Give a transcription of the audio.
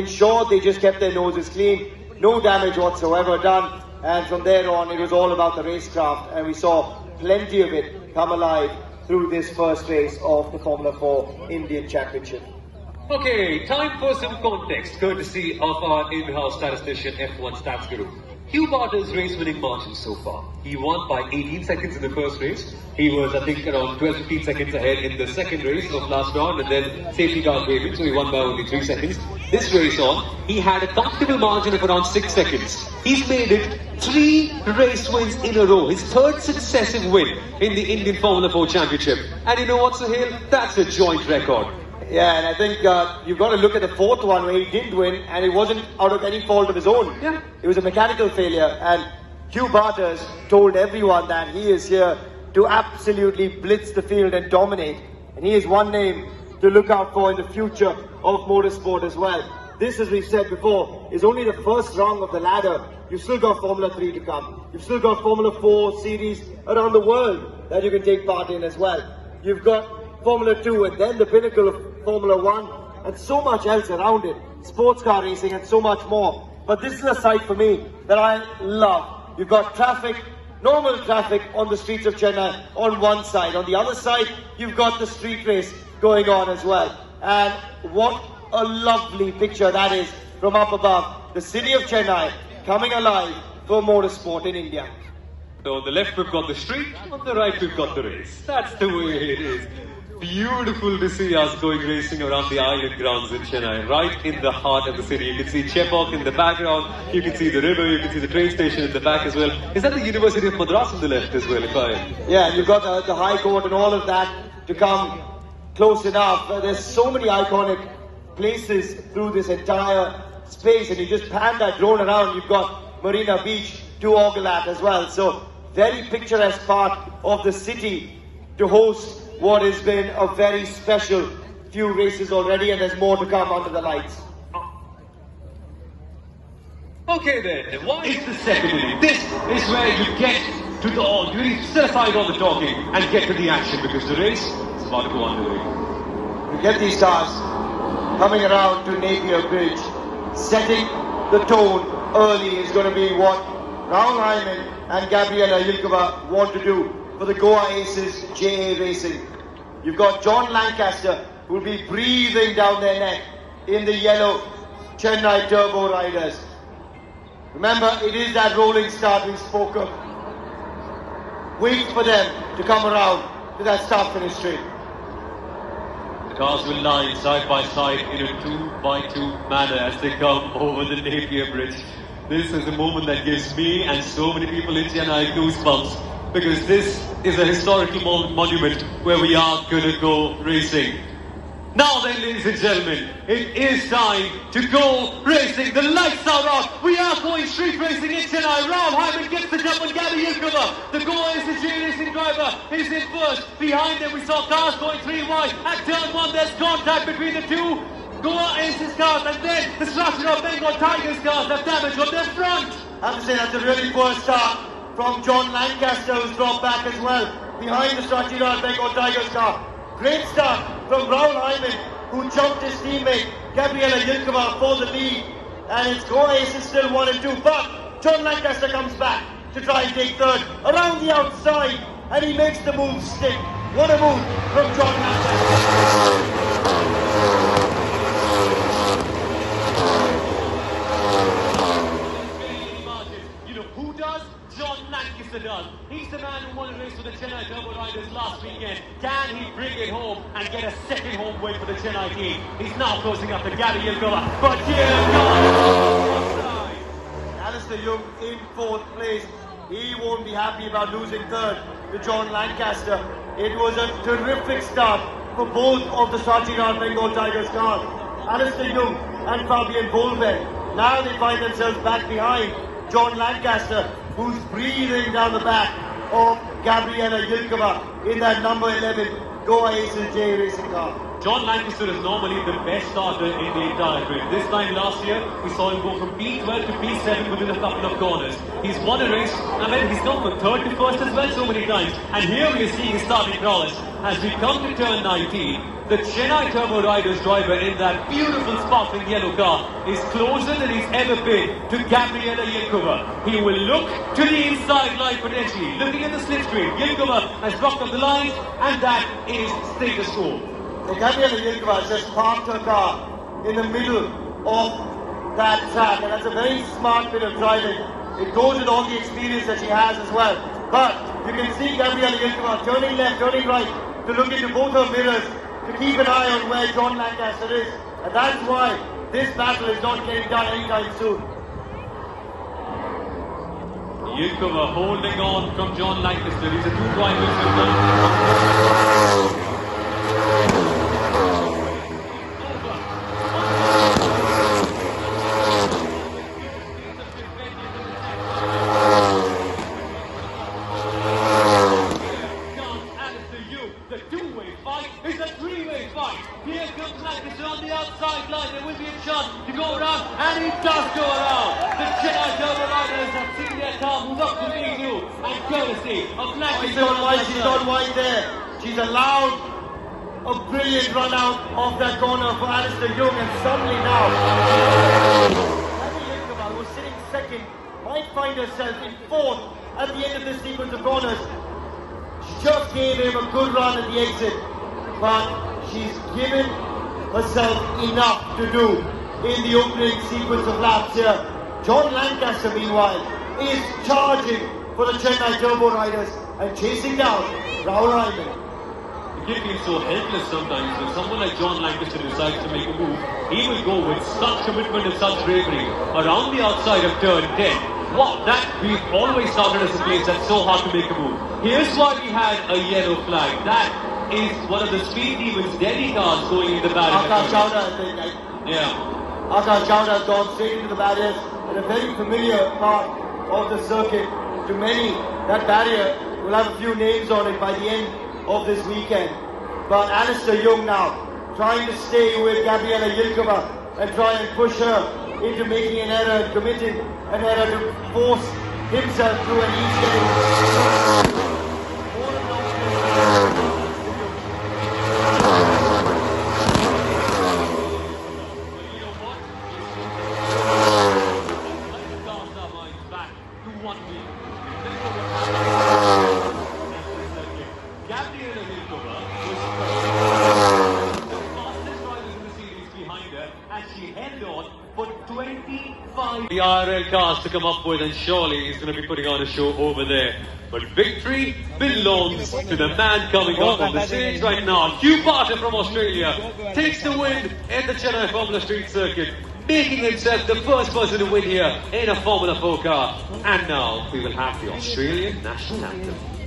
in short, they just kept their noses clean, no damage whatsoever done, and from there on it was all about the racecraft, and we saw plenty of it come alive through this first race of the Formula 4 Indian Championship. Okay, time for some context, courtesy of our in-house statistician F1 Stats Guru. Hugh Barter's race-winning margin so far. He won by 18 seconds in the first race. He was, I think, around 12-15 seconds ahead in the second race of last round, and then safety car came in, so he won by only 3 seconds. This race on, he had a comfortable margin of around 6 seconds. He's made it 3 race wins in a row. His third successive win in the Indian Formula 4 Championship. And you know what, Sahil? That's a joint record. Yeah, and I think you've got to look at the fourth one where he did win, and it wasn't out of any fault of his own. Yeah. It was a mechanical failure, and Hugh Barters told everyone that he is here to absolutely blitz the field and dominate. And he is one name to look out for in the future of motorsport as well. This, as we've said before, is only the first rung of the ladder. You've still got Formula 3 to come. You've still got Formula 4 series around the world that you can take part in as well. You've got Formula 2 and then the pinnacle of Formula 1 and so much else around it. Sports car racing and so much more. But this is a site for me that I love. You've got traffic, normal traffic on the streets of Chennai on one side. On the other side, you've got the street race going on as well. And what a lovely picture that is from up above. The city of Chennai coming alive for motorsport in India. So on the left we've got the street, on the right we've got the race. That's the way it is. Beautiful to see us going racing around the island grounds in Chennai, right in the heart of the city. You can see Chepauk in the background, you can see the river, you can see the train station in the back as well. Is that the University of Madras on the left as well, Yeah, you've got the High Court and all of that to come close enough. There's so many iconic places through this entire space, and you just pan that drone around, you've got Marina Beach to ogle at as well. So, very picturesque part of the city to host what has been a very special few races already, and there's more to come under the lights. Okay then, why is the second inning? This is where you get to the you set aside all the talking and get to the action, because the race is about to go underway. You get these cars coming around to Napier Bridge, setting the tone early is going to be what Rahul Hyman and Gabriela Yilkova want to do for the Goa Aces JA Racing. You've got John Lancaster, who will be breathing down their neck in the yellow Chennai Turbo Riders. Remember, it is that rolling start we spoke of. Wait for them to come around to that start-finish straight. The cars will line side by side in a 2x2 manner as they come over the Napier Bridge. This is a moment that gives me and so many people in Chennai goosebumps, because this is a historical monument where we are going to go racing. Now then, ladies and gentlemen, it is time to go racing. The lights are off. We are going street racing in Chennai. Rahul Hyman gets the jump on Gabby Yilkova. The Goa SSG racing driver is in first. Behind them, we saw cars going 3 wide. At turn 1, there's contact between the two Goa Aces cars, and then the destruction of Bengal Tigers cars have damage on their front. I have to say, that's a really poor start from John Lancaster, who's dropped back as well, behind the Strachira Bengal Tigers car. Great start from Rahul Hyman, who jumped his teammate Gabriela Yilkova for the lead. And it's Goa Aces still 1 and 2, but John Lancaster comes back to try and take third around the outside, and he makes the move stick. What a move from John Lancaster. Does. He's the man who won a race for the Chennai Turbo Riders last weekend. Can he bring it home and get a second home win for the Chennai team? He's now closing up the Gabby Yilkova, but dear God! Alistair Young in 4th place. He won't be happy about losing 3rd to John Lancaster. It was a terrific start for both of the Strachira Bengal Tigers cars. Alistair Young and Fabian Bolven. Now they find themselves back behind John Lancaster, who's breathing down the back of Gabriela Yilkova in that number 11 Goa Aces J Racing car. John Lancaster is normally the best starter in the entire grid. This time last year, we saw him go from P12 to P7 within a couple of corners. He's won a race, and then he's gone from third to first as well so many times. And here we are seeing his starting prowess. As we come to turn 19, the Chennai Turbo Riders driver in that beautiful sparkling yellow car is closer than he's ever been to Gabriela Yilkova. He will look to the inside line potentially. Looking at the slipstream, Yilkova has blocked up the lines, and that is status quo. Gabriela Yilkova has just parked her car in the middle of that track, and that's a very smart bit of driving. It goes with all the experience that she has as well. But you can see Gabriela Yilkova turning left, turning right to look into both her mirrors to keep an eye on where John Lancaster is. And that's why this battle is not getting done anytime soon. Yilkova holding on from John Lancaster. These are two drivers who outside line, there will be a chance to go around, and he does go around. The Chennai Turbo Riders have seen their car move up to V2, and courtesy of Lancaster. She's not wide there. She's allowed a brilliant run out of that corner for Alistair Young, and suddenly now, Yilkova, who was sitting second, might find herself in fourth at the end of this sequence of corners. She just gave him a good run at the exit, but she's given herself enough to do in the opening sequence of laps here. John Lancaster, meanwhile, is charging for the Chennai Turbo Riders and chasing down Rahul Hyman. It can feel so helpless sometimes. When someone like John Lancaster decides to make a move, he will go with such commitment and such bravery around the outside of turn 10. Wow, that we've always started as a place that's so hard to make a move. Here's why we had a yellow flag. That is one of the speed demons, Delhi cars going in the barrier. Akash Chowda, I think. Yeah. Akash Chowda has gone straight into the barriers, and a very familiar part of the circuit. To many, that barrier will have a few names on it by the end of this weekend. But Alistair Young now trying to stay with Gabriela Yilkova and try and push her into making an error and committing an error to force himself through, and he's getting the RL cars to come up with, and surely he's going to be putting on a show over there. But victory belongs to the man coming up on the stage right now. Hugh Barter from Australia takes the win in the Chennai Formula Street Circuit, making himself the first person to win here in a Formula 4 car. And now we will have the Australian national anthem.